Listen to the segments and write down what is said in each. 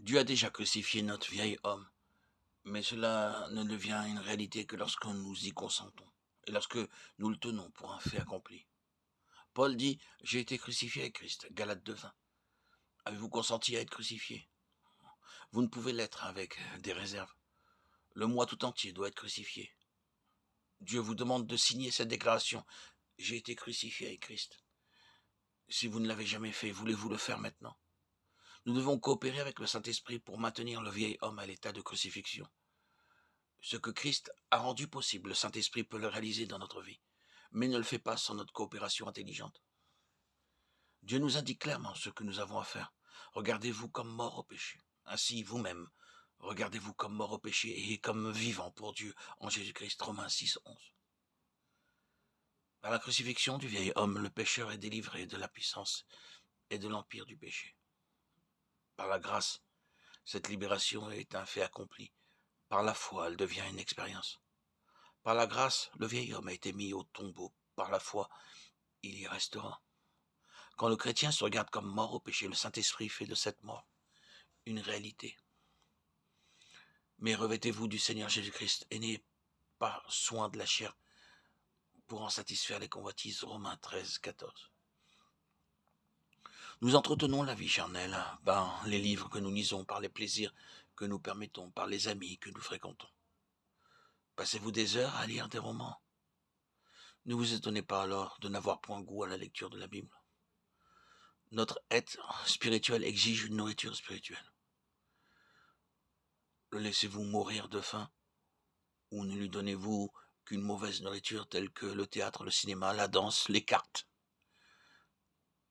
Dieu a déjà crucifié notre vieil homme, mais cela ne devient une réalité que lorsque nous y consentons et lorsque nous le tenons pour un fait accompli. Paul dit: J'ai été crucifié avec Christ. Galates 2:20. Avez-vous consenti à être crucifié? Vous ne pouvez l'être avec des réserves. Le moi tout entier doit être crucifié. Dieu vous demande de signer cette déclaration: J'ai été crucifié avec Christ. Si vous ne l'avez jamais fait, voulez-vous le faire maintenant? Nous devons coopérer avec le Saint-Esprit pour maintenir le vieil homme à l'état de crucifixion. Ce que Christ a rendu possible, le Saint-Esprit peut le réaliser dans notre vie, mais ne le fait pas sans notre coopération intelligente. Dieu nous indique clairement ce que nous avons à faire. Regardez-vous comme mort au péché. Ainsi, vous-même, regardez-vous comme mort au péché et comme vivant pour Dieu en Jésus-Christ. Romains 6:11. Par la crucifixion du vieil homme, le pécheur est délivré de la puissance et de l'empire du péché. Par la grâce, cette libération est un fait accompli. Par la foi, elle devient une expérience. Par la grâce, le vieil homme a été mis au tombeau. Par la foi, il y restera. Quand le chrétien se regarde comme mort au péché, le Saint-Esprit fait de cette mort une réalité. Mais revêtez-vous du Seigneur Jésus-Christ et n'ayez pas soin de la chair pour en satisfaire les convoitises. Romains 13:14. Nous entretenons la vie charnelle par les livres que nous lisons, par les plaisirs que nous permettons, par les amis que nous fréquentons. Passez-vous des heures à lire des romans? Ne vous étonnez pas alors de n'avoir point goût à la lecture de la Bible. Notre être spirituel exige une nourriture spirituelle. Le laissez-vous mourir de faim ou ne lui donnez-vous qu'une mauvaise nourriture telle que le théâtre, le cinéma, la danse, les cartes?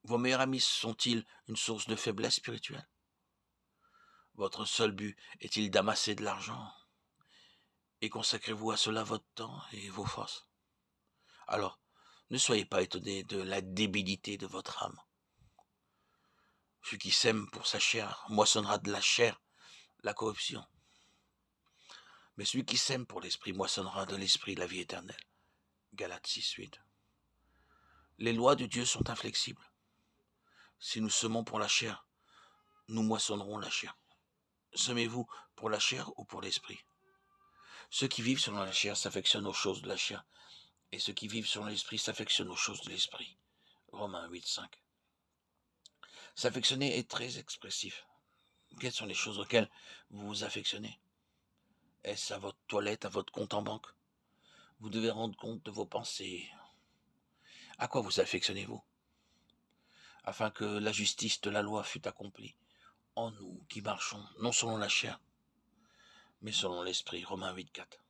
Vos meilleurs amis sont-ils une source de faiblesse spirituelle? Votre seul but est-il d'amasser de l'argent? Et consacrez-vous à cela votre temps et vos forces? Alors, ne soyez pas étonnés de la débilité de votre âme. Celui qui sème pour sa chair moissonnera de la chair la corruption. Mais celui qui sème pour l'esprit moissonnera de l'esprit la vie éternelle. Galates 6:8. Les lois de Dieu sont inflexibles. Si nous semons pour la chair, nous moissonnerons la chair. Semez-vous pour la chair ou pour l'esprit? Ceux qui vivent selon la chair s'affectionnent aux choses de la chair, et ceux qui vivent selon l'esprit s'affectionnent aux choses de l'esprit. Romains 8:5. S'affectionner est très expressif. Quelles sont les choses auxquelles vous vous affectionnez? Est-ce à votre toilette, à votre compte en banque? Vous devez rendre compte de vos pensées. À quoi vous affectionnez-vous? Afin que la justice de la loi fût accomplie en nous qui marchons, non selon la chair, mais selon l'esprit. Romains 8:4.